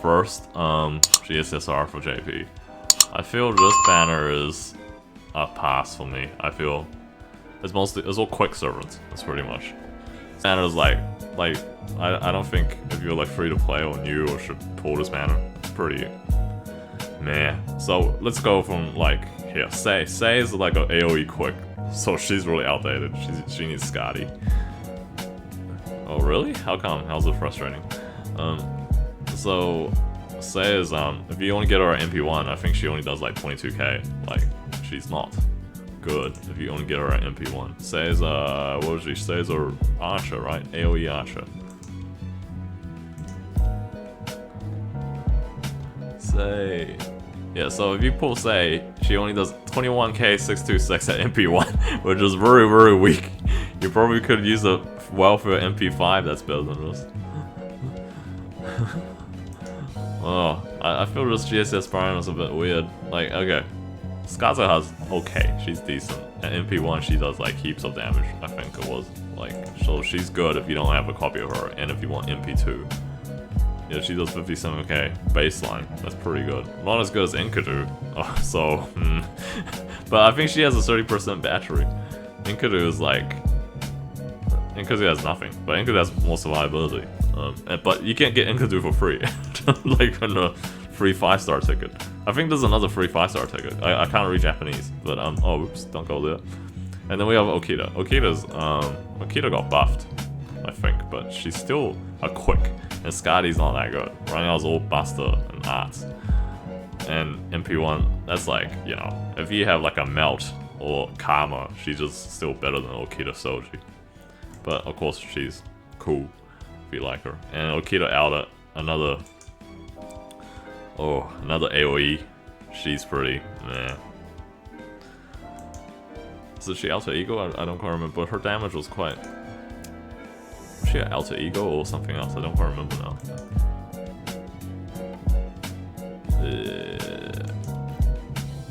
first GSSR for JP. I feel this banner is a pass for me. I feel it's all quick servants. That's pretty much. Banner is like I don't think if you're like free to play or new or should pull this banner. It's pretty meh. So let's go from like here. Say is like a AOE quick, so she's really outdated. She needs Scotty. Oh really? How come? How's it frustrating? So Say is if you only get her at MP1, I think she only does like 22k. Like she's not good if you only get her at MP1. Say is what was she? Say is her archer, right? AOE archer. Say. Yeah, so if you pull Say, she only does 21k 626 at MP1, which is very, very weak. You probably could use a welfare MP5 that's better than this. Oh, I feel this GSS Brian was a bit weird. Like, okay, Skaza has okay, she's decent. At MP1 she does like heaps of damage, I think it was. Like, so she's good if you don't have a copy of her, and if you want MP2. Yeah, she does 57k baseline. That's pretty good. Not as good as Enkidu. Oh, so, but I think she has a 30% battery. Enkidu is like, Enkidu has nothing, but Enkidu has more survivability. But you can't get Enkidu for free, like on a free 5-star ticket. I think there's another free 5-star ticket. I can't read Japanese, but oh, oops, don't go there. And then we have Okita. Okita got buffed, I think, but she's still a quick. And Scotty's not that good. Right now is all Buster and Arts. And MP1, that's like, you know, if you have like a Melt or Karma, she's just still better than Okita Soji. But of course she's cool if you like her. And Okita Alda, another AoE. She's pretty meh. Is she Alter Ego? I don't quite remember, but her damage was quite... Was she an Alter Ego or something else? I don't quite remember now.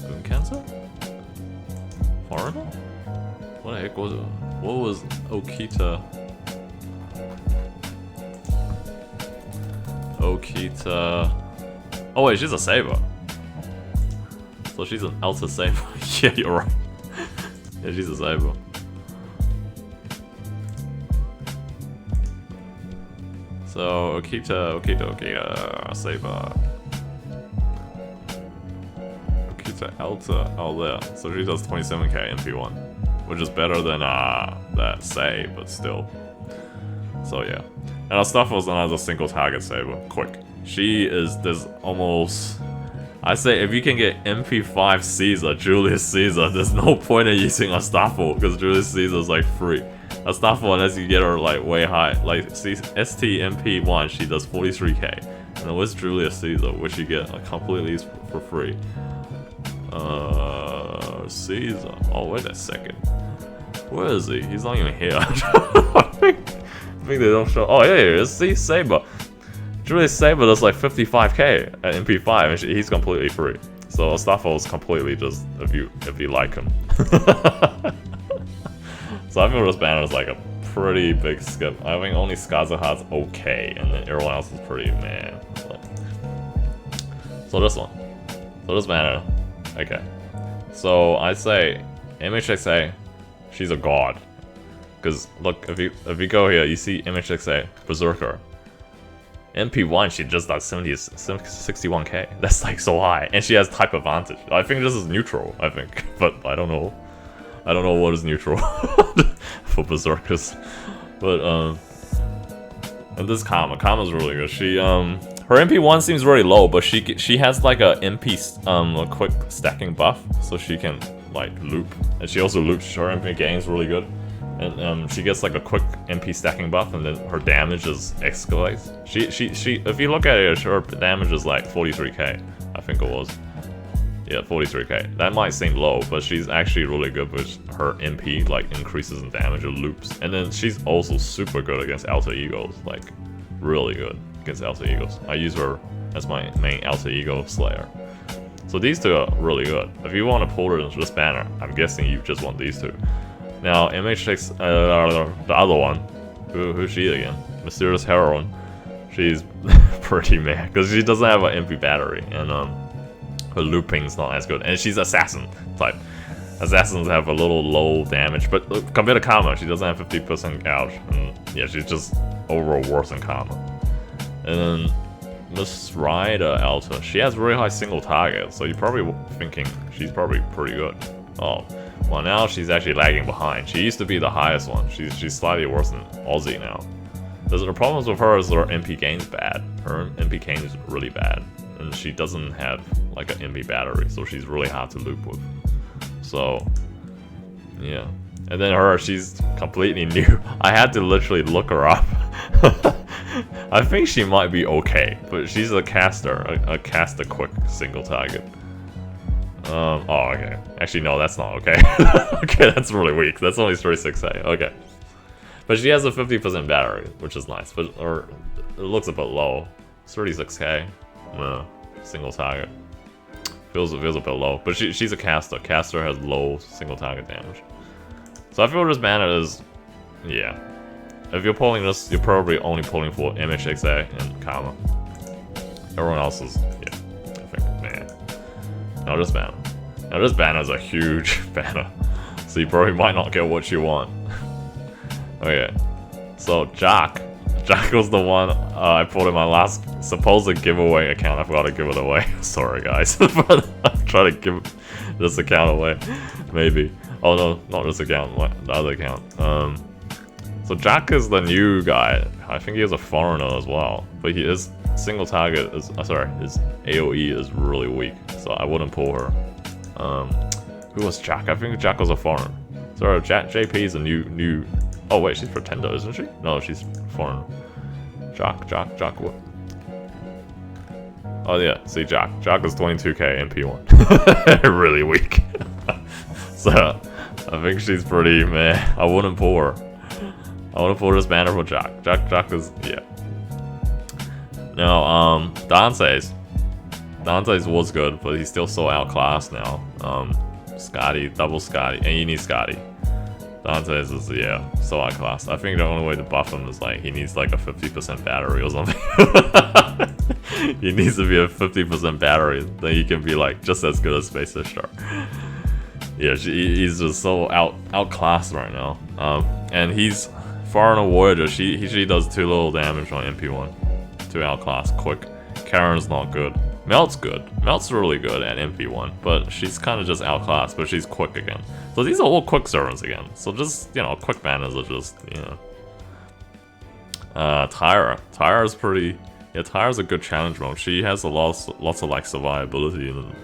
Moon Cancer? Foreigner? What the heck was it? What was Okita? Oh wait, she's a Saber. So she's an Alter Saber. Yeah, you're right. Yeah, she's a Saber. So, Okita, Saber. Okita Alta, oh there. So she does 27k MP1, which is better than that Say, but still. So yeah. And our stuff was another single target Saber, quick. There's almost... I say if you can get MP5 Caesar, Julius Caesar, there's no point in using Astafel, because Julius Caesar is like free. Astafel, unless you get her like way high, like STMP1, she does 43k. And then with Julius Caesar, which you get completely for free. Caesar. Oh, wait a second. Where is he? He's not even here. I think they don't show. Oh, yeah, here he is. See, Saber. Julius Saber does like 55k at MP5, and he's completely free. So Astafel is completely just if you like him. So I feel this banner is like a pretty big skip. I think only Skazahat's okay, and then everyone else is pretty meh. So this one. So this banner, okay. So I say MHXA, she's a god. Cause look, if you go here, you see MHXA Berserker. MP1, she just does 61k. That's like so high, and she has type advantage. I think this is neutral. I think, but I don't know. I don't know what is neutral for Berserkers. But and this Karma's really good. She her MP1 seems very low, but she has like a a quick stacking buff, so she can like loop, and she also loops. Her MP gains really good. And she gets like a quick MP stacking buff, and then her damage is escalates. She if you look at it, her damage is like 43k, I think it was. Yeah, 43k. That might seem low, but she's actually really good with her MP, like increases in damage or loops. And then she's also super good against Alter Egos, like really good against Alter Egos. I use her as my main Alter Ego slayer. So these two are really good. If you want to pull her into this banner, I'm guessing you just want these two. Now, MH6, the other one, who's she again? Mysterious Heroine. She's pretty mad because she doesn't have an MP battery, and her looping's not as good, and she's assassin type. Assassins have a little low damage, but compared to Karma, she doesn't have 50% gouge, and yeah, she's just overall worse than Karma. And then Miss Rider Alta, she has really high single target, so you're probably thinking she's probably pretty good. Oh, well now she's actually lagging behind. She used to be the highest one. She's slightly worse than Aussie now. The problems with her is her MP gain's bad. Her MP gain is really bad, and she doesn't have like an MP battery, so she's really hard to loop with. So, yeah. And then her, she's completely new. I had to literally look her up. I think she might be okay, but she's a caster, a caster quick single target. Oh, okay. Actually, no, that's not okay. Okay, that's really weak. That's only 36A. Okay. But she has a 50% battery, which is nice. But it looks a bit low. It's 36K. Single target. Feels a bit low, but she's a caster. Caster has low single target damage. So I feel this banner is, yeah. If you're pulling this, you're probably only pulling for MHXA and Karma. Everyone else is, yeah, I think, man. Now this banner is a huge banner, so you probably might not get what you want. Okay, so Jack was the one I put in my last supposed giveaway account. I forgot to give it away. Sorry guys, but I'm trying to give this account away. Maybe. Oh no, not this account, the other account. So Jack is the new guy. I think he is a foreigner as well, but his single target is, his AoE is really weak, so I wouldn't pull her. Who was Jack? I think Jack was a foreigner. Sorry, JP is a new. Oh wait, she's Pretender, isn't she? No, she's foreigner. Jack, what? Oh yeah, see Jack is 22k MP1. Really weak. So, I think she's pretty meh. I wouldn't pull her. I want to pull this banner for Jack. Jack is, yeah. Now, Dante's was good, but he's still so outclassed now. Scotty, double Scotty, and you need Scotty. Dante's is, yeah, so outclassed. I think the only way to buff him is like, he needs like a 50% battery or something. He needs to be a 50% battery, then he can be like, just as good as Space Star. Yeah, he's just so outclassed right now. And he's Foreigner Voyager. She does too little damage on MP1. Too outclassed, quick. Karen's not good. Melt's good. Melt's really good at MP1, but she's kind of just outclassed, but she's quick again. So these are all quick servants again. So just, you know, quick banners are just, you know. Tyra's pretty, yeah, Tyra's a good challenge mode. She has lots of like survivability and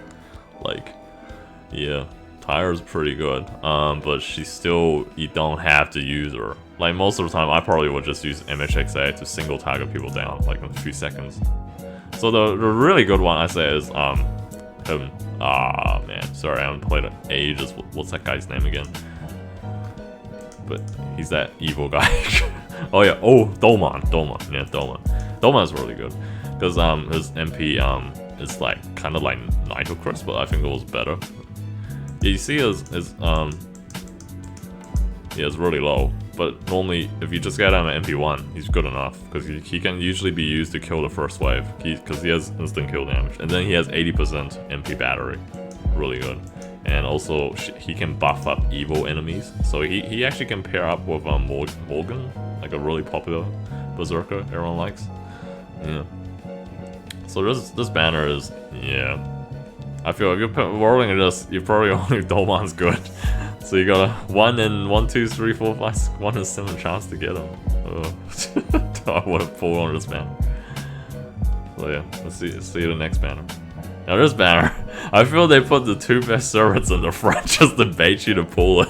like, yeah. Tyra's pretty good, but she's still, you don't have to use her. Like most of the time, I probably would just use MHXA to single target people down, like in a few seconds. So the really good one I say is him. Ah man, sorry, I haven't played it in ages. What's that guy's name again? But he's that evil guy. Oh yeah, Dolman. Yeah, Dolman. Dolman is really good because his MP is like kind of like Nitro Chris, but I think it was better. Yeah, you see his yeah, it's really low, but normally if you just get him at MP1, he's good enough, because he can usually be used to kill the first wave, because he has instant kill damage, and then he has 80% MP battery, really good, and also he can buff up evil enemies, so he actually can pair up with Morgan, like a really popular berserker everyone likes, yeah. So this banner is, yeah. I feel if you're rolling this, you probably only Dolman's good. So you got a 1 in 1, 2, 3, 4, 5, 1 in 7 chance to get him. I want to pull on this banner. So yeah, let's see the next banner. Now this banner, I feel they put the 2 best servants in the front just to bait you to pull it.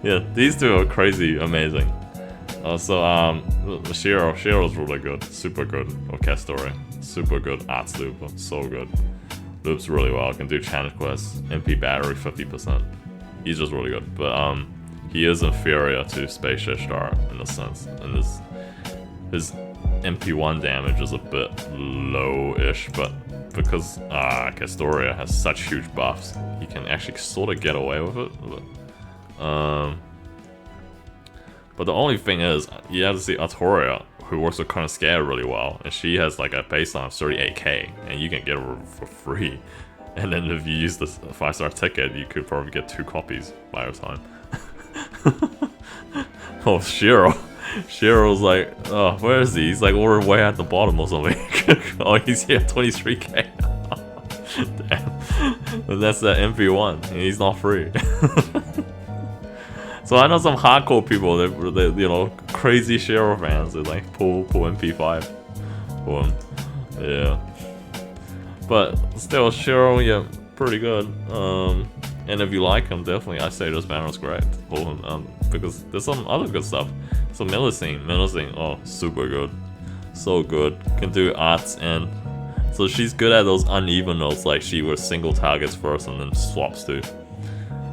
Yeah, these 2 are crazy amazing. Shiro's really good, super good. Orchestra, super good. Arts loop, so good. Loops really well, can do challenge quests, MP battery 50%. He's just really good, but he is inferior to Space Star in a sense, and his MP1 damage is a bit low-ish, but because Castoria has such huge buffs, he can actually sort of get away with it. But the only thing is, you have to see Artoria, who works with current scale really well, and she has like a baseline of 38k, and you can get her for free. And then if you use the 5-star ticket, you could probably get 2 copies by your time. Oh, Shiro. Shiro's like, oh, where is he? He's like all the way at the bottom or something. Oh, he's here, 23k. Damn. And that's the MP1, and he's not free. So I know some hardcore people that you know, crazy Shiro fans that like pull MP5 for him. Yeah. But still, Shiro, yeah, pretty good. And if you like him, definitely, I say this banner's great. Pull him, because there's some other good stuff. So Millicene, oh, super good. So good. Can do arts, and so she's good at those uneven notes, like she was single targets first and then swaps to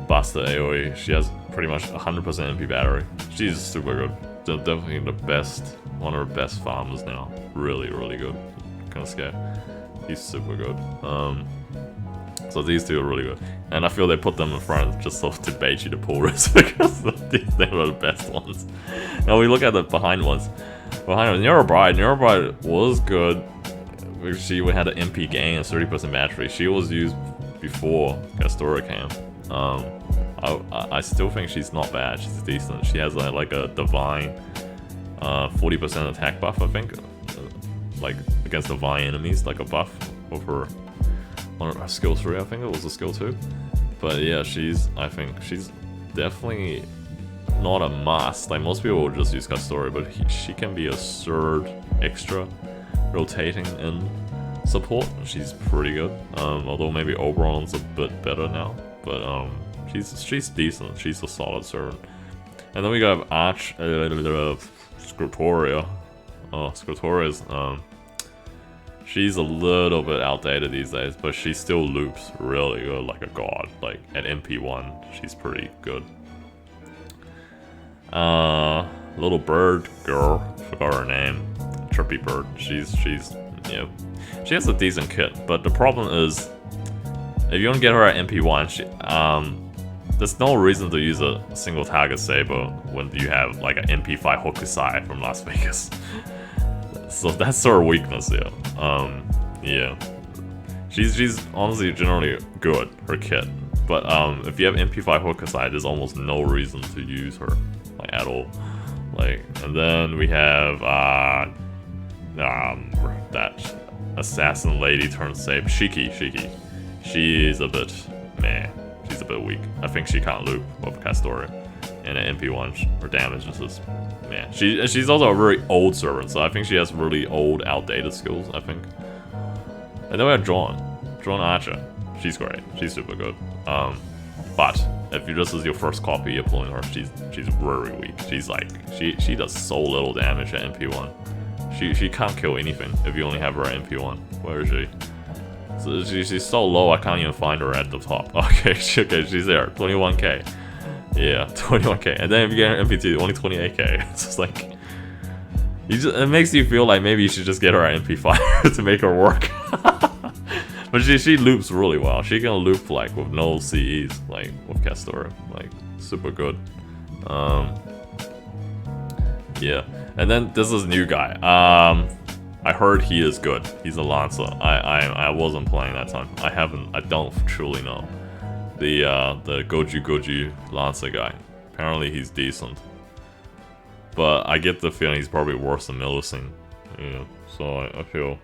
Buster AoE. She has pretty much 100% MP battery. She's super good. Definitely the best, one of her best farmers now. Really, really good. Kind of scared. He's super good. So these two are really good, and I feel they put them in front just so to bait you to pull this because they were the best ones. Now we look at the behind ones. Behind Neurobride was good. She had an MP gain and 30% battery. She was used before Gastora came. I still think she's not bad. She's decent. She has like a divine 40% attack buff, I think, like against divine enemies, like a buff over on her skill 3. I think it was a skill 2. But yeah, I think she's definitely not a must. Like most people will just use Gastora, but she can be a third extra rotating in support. She's pretty good. Although maybe Oberon's a bit better now, but she's decent. She's a solid servant. And then we got Scriptoria. Oh, Scriptoria's she's a little bit outdated these days, but she still loops really good, like a god. Like at MP1, she's pretty good. Little bird girl, forgot her name. Trippy bird. She's yeah. She has a decent kit, but the problem is if you don't get her at MP1, there's no reason to use a single target saber when you have like an MP5 Hokusai from Las Vegas. So that's her weakness, yeah. Yeah. She's honestly generally good, her kit. But if you have MP5 Hokusai, there's almost no reason to use her, like at all. Like, and then we have that assassin lady turned saber, Shiki. She's a bit meh. She's a bit weak. I think she can't loop with Castora. And at MP1, her damage is just man. She's also a very old servant, so I think she has really old, outdated skills, I think. And then we have Drawn Archer. She's great. She's super good. But if you just as your first copy, you're pulling her, she's very weak. She's like she does so little damage at MP1. She can't kill anything if you only have her at MP1. Where is she? So she's so low I can't even find her at the top. Okay, she's there. 21k. Yeah, 21k. And then if you get her MP2, only 28k. It's just like it makes you feel like maybe you should just get her at MP5 to make her work. But she loops really well. She can loop like with no CEs, like with Castora, like super good. Yeah. And then this is a new guy. I heard he is good. He's a Lancer. I wasn't playing that time. I don't truly know. The Goju Lancer guy. Apparently he's decent. But I get the feeling he's probably worse than Millicene. Yeah. So I feel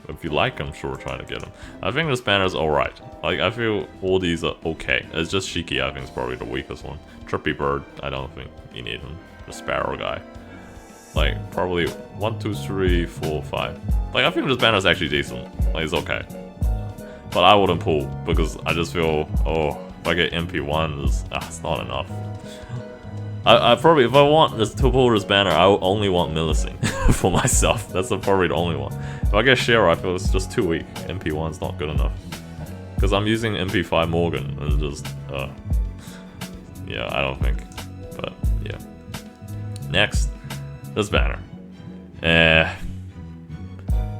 if you like him, sure, try to get him. I think this banner's alright. Like I feel all these are okay. It's just Shiki I think is probably the weakest one. Trippy Bird, I don't think you need him. The Sparrow guy. Like, probably 1, 2, 3, 4, 5. Like, I think this banner's actually decent. Like, it's okay. But I wouldn't pull, because I just feel, oh, if I get MP1, it's not enough. I probably, if I want this to pull this banner, I only want Millicene for myself. That's probably the only one. If I get Shiro, I feel it's just too weak. MP1's not good enough. Because I'm using MP5 Morgan, and just, yeah, I don't think. But, yeah. Next. This banner.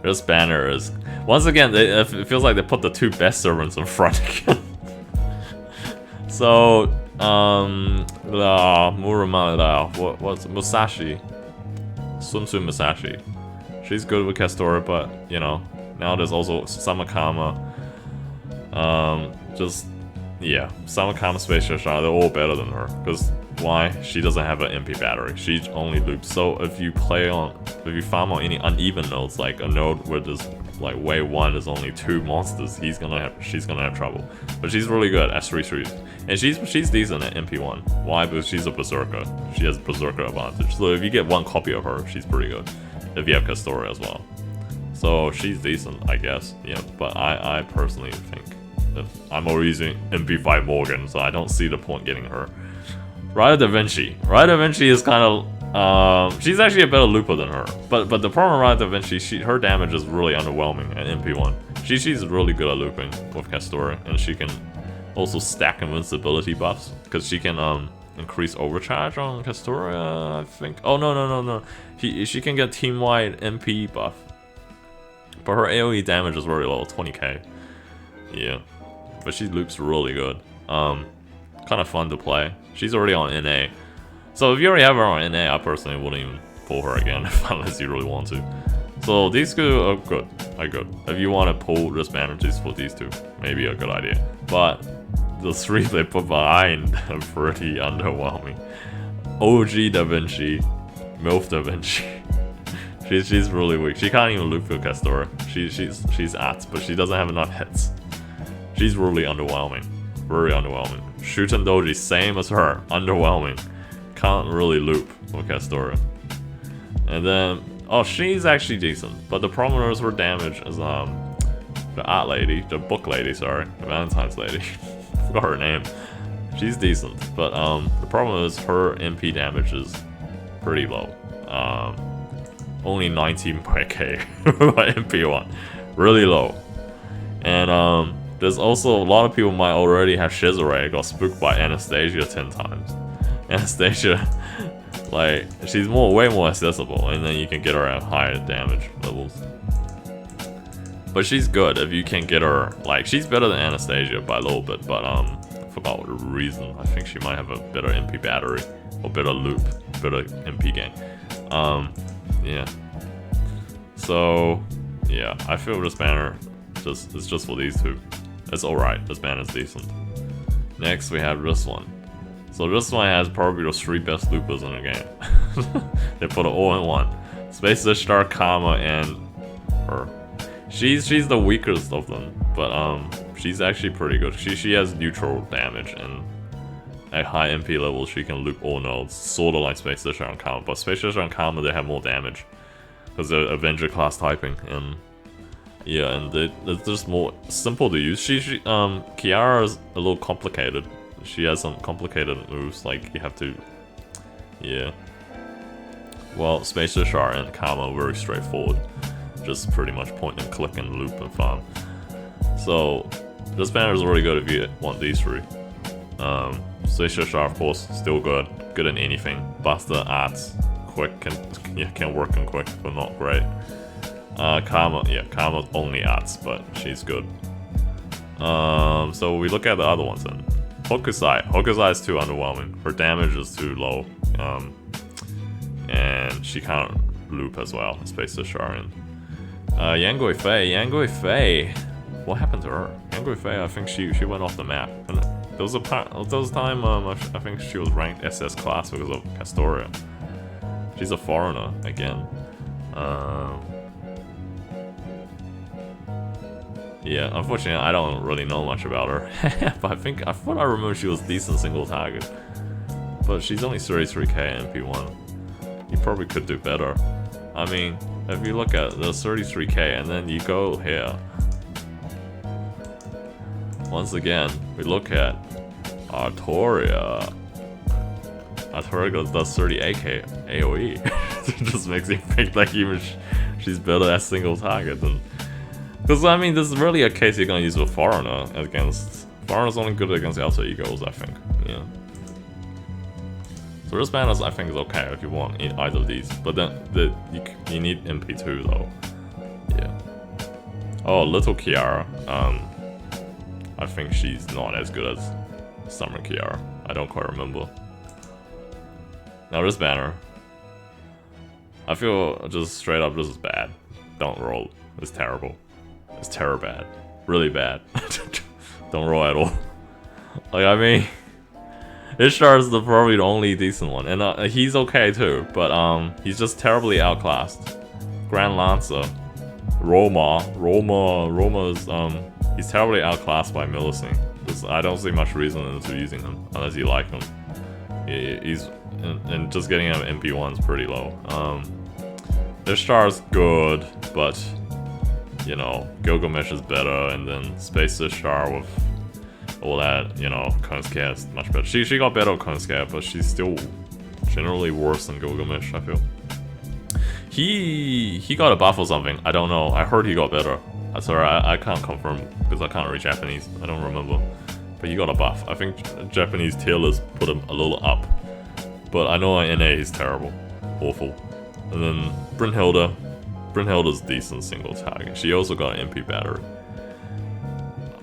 This banner is... Once again, it feels like they put the two best servants in front again. So, Musashi. Sun Tzu Musashi. She's good with Castora, but, you know, now there's also Samakama. Yeah, Samakama Space Shashara, they're all better than her. Because, why? She doesn't have an MP battery. She only loops. So if you farm on any uneven nodes, like a node where there's, like, wave 1 there's only 2 monsters, she's gonna have trouble. But she's really good at S33. And she's decent at MP1. Why? Because she's a Berserker. She has Berserker advantage. So if you get 1 copy of her, she's pretty good. If you have Castora as well. So she's decent, I guess. Yeah, but I personally think that I'm already using MP5 Morgan, so I don't see the point getting her. Rider Da Vinci. Rider Da Vinci is kind of... she's actually a better looper than her. But the problem with Rider Da Vinci, her damage is really underwhelming at MP1. She's really good at looping with Castora, and she can also stack invincibility buffs, because she can increase overcharge on Castora, I think. Oh, no. She can get team-wide MP buff. But her AoE damage is really low, 20k. Yeah. But she loops really good. Kind of fun to play. She's already on NA. So if you already have her on NA, I personally wouldn't even pull her again unless you really want to. So these two are good. If you want to pull just manages for these two, maybe a good idea. But the 3 they put behind are pretty underwhelming. OG Da Vinci, MILF Da Vinci. She's really weak. She can't even loop with Castora. She's at, but she doesn't have enough hits. She's really underwhelming. Very underwhelming. Shooten Doji, same as her. Underwhelming. Can't really loop with Castora. And then, oh, she's actually decent. But the problem is her damage is the art lady, the book lady, sorry, the Valentine's lady. I forgot her name. She's decent, but the problem is her MP damage is pretty low. Only 19 per K by MP1. Really low. And there's also a lot of people might already have Shizure got spooked by Anastasia 10 times. Anastasia, like, she's way more accessible, and then you can get her at higher damage levels. But she's good if you can get her, like, she's better than Anastasia by a little bit, but I forgot the reason. I think she might have a better MP battery, or better loop, better MP gain. Yeah. So, yeah, I feel this banner it's just for these two. It's alright, this banner's decent. Next we have this one. So this one has probably the 3 best loopers in the game. They put it all in one. Space Star, Kama, and her. She's the weakest of them, but she's actually pretty good. She has neutral damage, and at high MP levels she can loop all nodes, sorta like Space Star and Kama. But Space Star and Kama, they have more damage because they're Avenger class typing, and yeah, and it's just more simple to use. Kiara is a little complicated. She has some complicated moves, like you have to, yeah. Well, Space Star and Kama are very straightforward. Just pretty much point and click and loop and farm. So, this banner is really good if you want these 3. Space Star, of course, still good. Good in anything. Buster, arts, quick, can work and quick, but not great. Kama's only arts, but she's good. So we look at the other ones then. Hokusai. Hokusai is too underwhelming. Her damage is too low. And she can't loop as well, Space Star. Yangui Fei. Yangui Fei. What happened to her? Yangui Fei, I think she went off the map. And there was a time I think she was ranked SS class because of Castoria. She's a foreigner again. Yeah, unfortunately I don't really know much about her. But I thought I remember she was decent single target. But she's only 33k MP1. You probably could do better. I mean, if you look at the 33k and then you go here. Once again, we look at Artoria. Artoria does 38k AoE. It just makes me think like even she's better at single target than. Because, I mean, this is really a case you're gonna use with Foreigner against. Foreigner's only good against Alter Egos, I think. Yeah. So this banner, I think, is okay if you want either of these. But then you need MP2 though. Yeah. Oh, Little Kiara. I think she's not as good as Summer Kiara. I don't quite remember. Now this banner. I feel just straight up this is bad. Don't roll. It's terrible. It's terror bad. Really bad. Don't roll at all. Like, I mean, Ishtar is probably the only decent one, and he's okay too, but he's just terribly outclassed. Grand Lancer, Roma's he's terribly outclassed by Millicent. I don't see much reason into using him unless you like him. He's and just getting him MP1 is pretty low. Ishtar's good, but you know, Gilgamesh is better, and then Space Ishtar with all that, you know, Konosuke is much better. She got better with Konosuke, but she's still generally worse than Gilgamesh, I feel. He got a buff or something, I don't know. I heard he got better. Sorry, I can't confirm because I can't read Japanese. I don't remember. But he got a buff. I think Japanese tier list put him a little up. But I know in NA he's terrible. Awful. And then Brynhilda's decent single target. She also got an MP battery.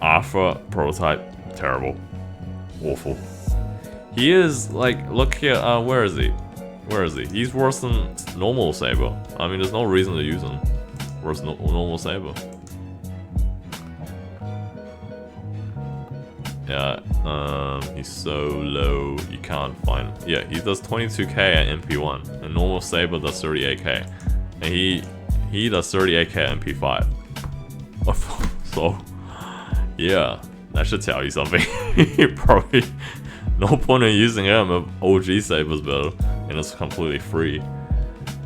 Alpha prototype, terrible. Awful. He is, like, look here, where is he? Where is he? He's worse than normal Saber. I mean, there's no reason to use him. Worse than normal Saber. Yeah, he's so low, you can't find him. Yeah, he does 22k at MP1, and normal Saber does 38k. And he does 38k at MP5. So, yeah, that should tell you something. Probably no point in using him if OG Saber's better, and it's completely free.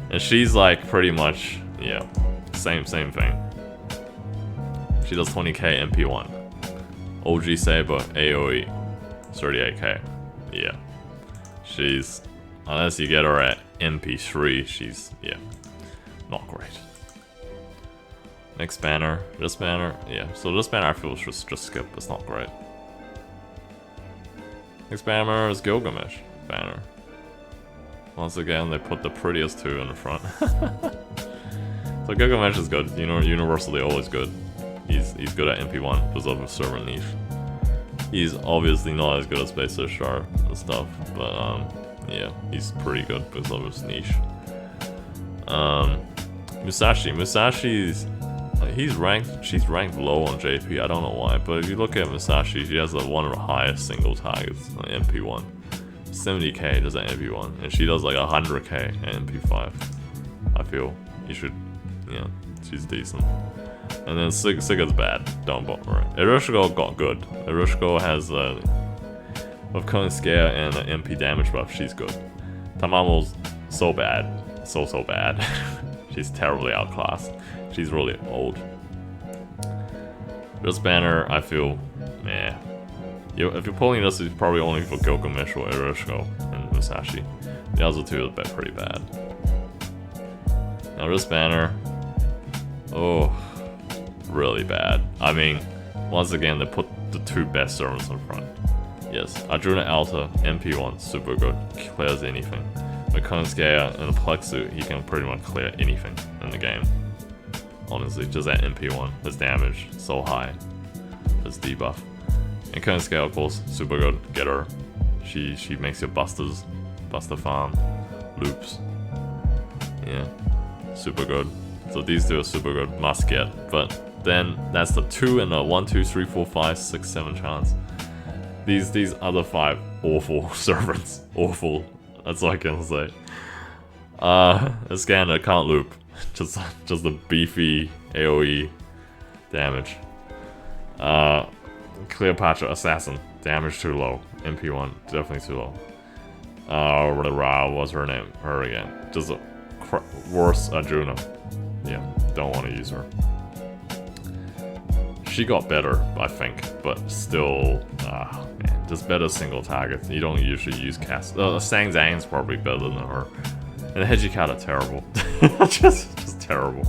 And she's like pretty much, yeah, same thing. She does 20k MP1. OG Saber, AoE, 38k. Yeah. She's, unless you get her at MP3, she's, yeah, not great. Next banner, this banner, yeah. So this banner I feel should just skip, it's not great. Next banner is Gilgamesh banner. Once again, they put the prettiest two in the front. So Gilgamesh is good, you know, universally always good. He's good at MP1 because of his servant niche. He's obviously not as good as Space Ishtar and stuff, but yeah, he's pretty good because of his niche. Musashi's she's ranked low on JP, I don't know why, but if you look at Musashi, she has one of the highest single targets on MP1. 70k does at MP1, and she does like 100k at MP5. I feel you should, yeah, she's decent. And then Sigurd's bad, don't bother it. Erushko got good. Erushko has with Cone Scare and an MP damage buff, she's good. Tamamo's so bad, so bad. She's terribly outclassed. She's really old. This banner, I feel, meh. If you're pulling this, it's probably only for Gilgamesh or Erushko and Musashi. The other two are pretty bad. Now this banner, oh, really bad. I mean, once again, they put the two best servants in front. Yes, Arjuna Alta, MP1, super good, clears anything. With Konosuke and the Plexu, he can pretty much clear anything in the game. Honestly, just that MP1, his damage so high, his debuff. And Konosuke, of course, super good, get her. She makes your buster farm, loops. Yeah, super good. So these two are super good, must get. But then that's the 2 and a 1, 2, 3, 4, 5, 6, 7 chance. These other 5 awful servants, awful. That's all I can say. A scanner can't loop, just a beefy AOE damage. Cleopatra Assassin, damage too low. MP1, definitely too low. What's her name? Her again. Just a worse Arjuna. Yeah, don't want to use her. She got better, I think, but still, man, just better single targets. You don't usually use cast. Sang Zhang's probably better than her. And the Hejikata, terrible. just terrible.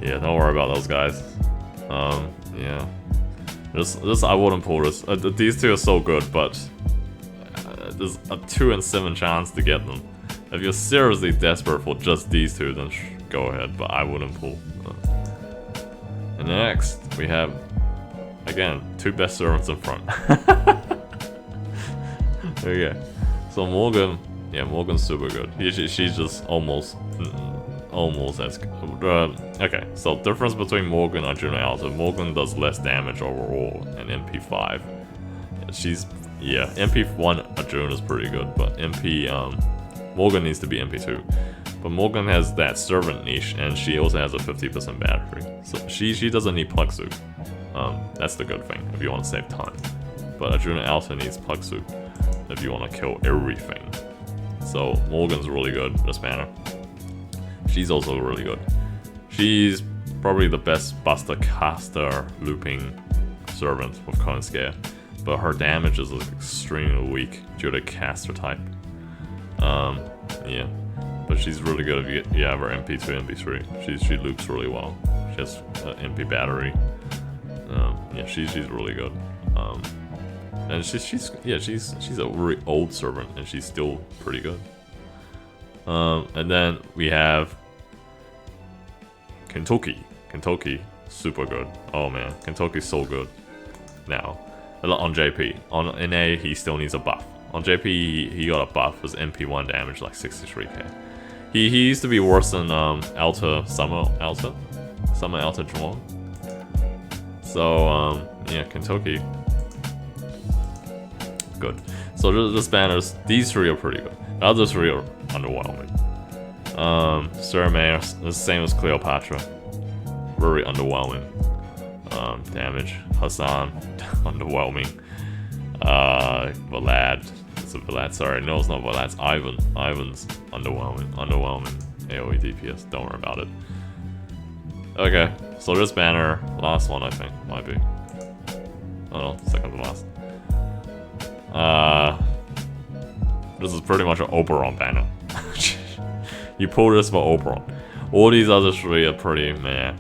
Yeah, don't worry about those guys. Yeah. This I wouldn't pull this. These two are so good, but there's a 2 in 7 chance to get them. If you're seriously desperate for just these two, then go ahead, but I wouldn't pull. And next, we have, again, 2 best servants in front. Okay. So Morgan Yeah, Morgan's super good. She's just almost as good. Okay, so difference between Morgan and Arjuna Alta. Morgan does less damage overall in MP5. Yeah, MP1 Arjuna is pretty good, but Morgan needs to be MP2. But Morgan has that servant niche, and she also has a 50% battery. So she doesn't need plug suit. That's the good thing if you want to save time. But Arjuna Alta needs plug suit if you want to kill everything. So Morgan's really good, this banner. She's also really good. She's probably the best Buster Caster looping servant with current scale. But her damage is extremely weak due to caster type. Yeah. But she's really good if you have her MP2, MP3. She loops really well. She has MP battery. Yeah, she's really good. And she's a really old servant, and she's still pretty good. And then we have Kentucky. Kentucky, super good. Oh man, Kentucky's so good. Now, on JP, on NA he still needs a buff. On JP he got a buff with MP1 damage like 63k. He used to be worse than Summer Alta Juan. So yeah, Kentucky, good. So the banners, these three are pretty good. The other three are underwhelming. Surmay, the same as Cleopatra, very underwhelming. Damage, Hassan, underwhelming. Vlad, it's a Vlad, sorry, no it's not Vlad, it's Ivan. Ivan's underwhelming, AoE DPS, don't worry about it. Okay, so this banner, last one I think, might be. Oh no, second to last. This is pretty much an Oberon banner. You pull this for Oberon. All these other three are pretty meh.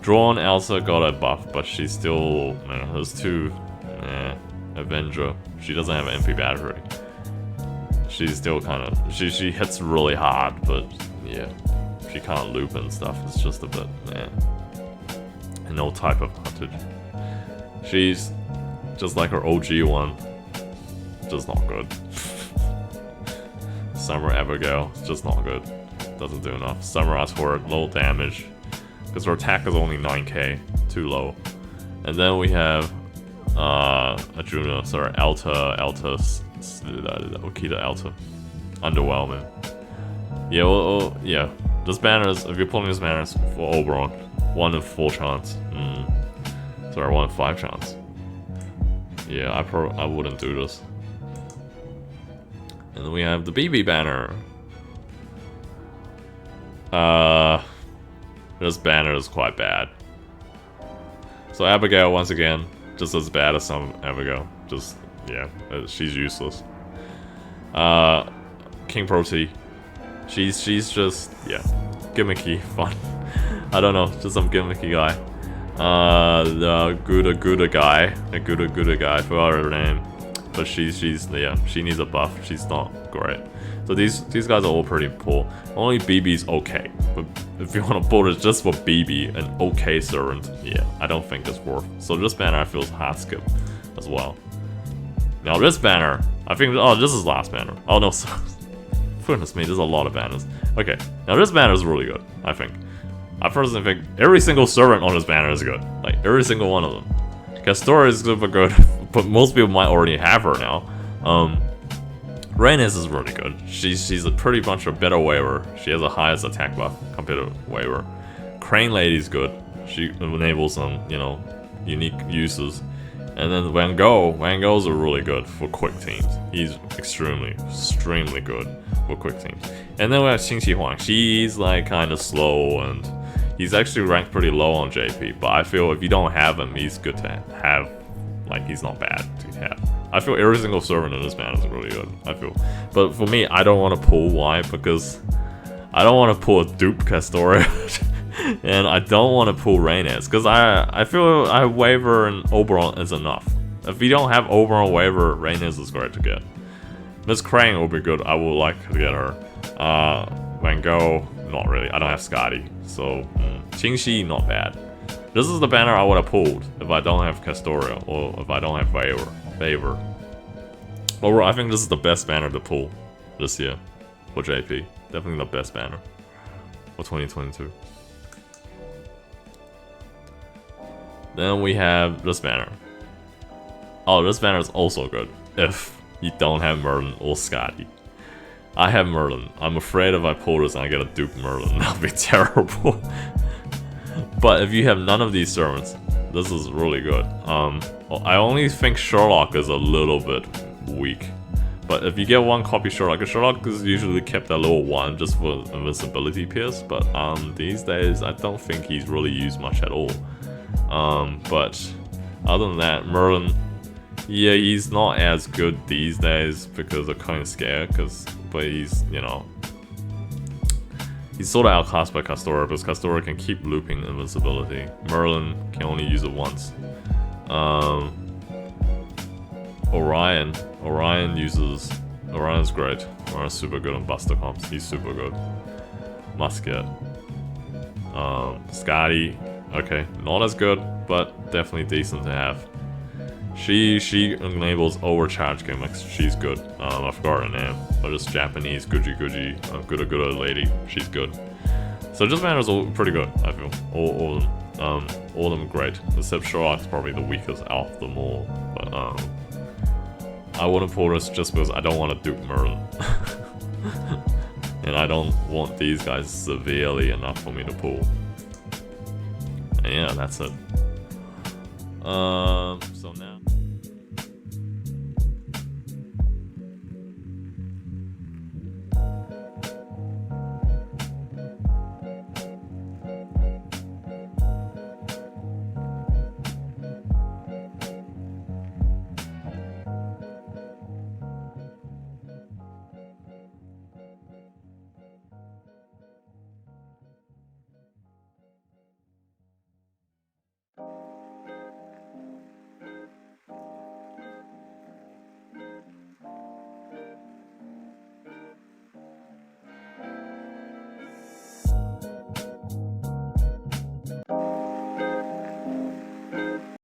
Drawn Elsa got a buff, but she's still meh. There's two Avenger. She doesn't have an MP battery. She's still kind of she hits really hard, but yeah, she can't loop and stuff. It's just a bit meh. And no type of hunted. She's just like her OG one. Just not good. Summer Abigail, just not good. Doesn't do enough. Summer Asword, low damage. Because her attack is only 9k, too low. And then we have Arjuna, sorry, Okita Alta. Underwhelming. Yeah, well, yeah. This banner is, if you're pulling this banner, it's for Oberon. 1 in 4 chance. Sorry, 1 in 5 chance. Yeah, I wouldn't do this. And then we have the BB banner. This banner is quite bad. So Abigail, once again, just as bad as some Abigail. Just, yeah, she's useless. King Proti, she's just, yeah, gimmicky, fun. I don't know, just some gimmicky guy. The Gouda guy, I forgot her name. But she's yeah, she needs a buff. She's not great. So these guys are all pretty poor. Only BB's okay. But if you want to pull it just for BB, an okay servant, yeah, I don't think it's worth. So this banner I feel is hard skip as well. Now this banner, I think, oh, this is last banner. Oh no, sorry. Goodness me, there's a lot of banners. Okay, now this banner is really good, I think. I personally think every single servant on this banner is good. Like, every single one of them. Castora is super good, but most people might already have her now. Rhaenys is really good. She's a pretty much a better waver. She has the highest attack buff compared to waver. Crane Lady's good. She enables some, you know, unique uses. And then Van Gogh's are really good for quick teams. He's extremely good for quick teams. And then we have Qing Shi Huang. She's like kind of slow, and he's actually ranked pretty low on JP. But I feel if you don't have him, he's good to have. Like, he's not bad to have. I feel every single servant in this man is really good. I feel. But for me, I don't want to pull. Why? Because I don't want to pull a dupe Castoria. And I don't want to pull Rhaenys, because I feel I Waver and Oberon is enough. If you don't have Oberon Waver, Rhaenys is great to get. Miss Crane will be good, I would like to get her. Van Gogh, not really, I don't have Scotty. So, Qing Shi, not bad. This is the banner I would have pulled if I don't have Castoria, or if I don't have Waver. Overall, I think this is the best banner to pull this year for JP. Definitely the best banner for 2022. Then we have this banner. Oh, this banner is also good if you don't have Merlin or Scotty. I have Merlin. I'm afraid if I pull this and I get a Duke Merlin, that'll be terrible. But if you have none of these servants, this is really good. I only think Sherlock is a little bit weak. But if you get one copy Sherlock, because Sherlock is usually kept at level 1 just for invincibility pierce, but these days I don't think he's really used much at all. But other than that, Merlin, yeah, he's not as good these days because I'm kind of scared, but he's, you know, he's sort of outclassed by Castora because Castora can keep looping invincibility. Merlin can only use it once. Orion's great. Orion's super good on Buster comps. He's super good. Musket. Scotty, okay, not as good, but definitely decent to have. She enables overcharge gimmicks. She's good. I forgot her name, but it's Japanese Guji. Good lady. She's good. So just banners all pretty good. I feel all of them great. Except Sherlock's probably the weakest out of them all. But I wouldn't pull this just because I don't want to Duke Merlin, and I don't want these guys severely enough for me to pull. And yeah, that's it. So now.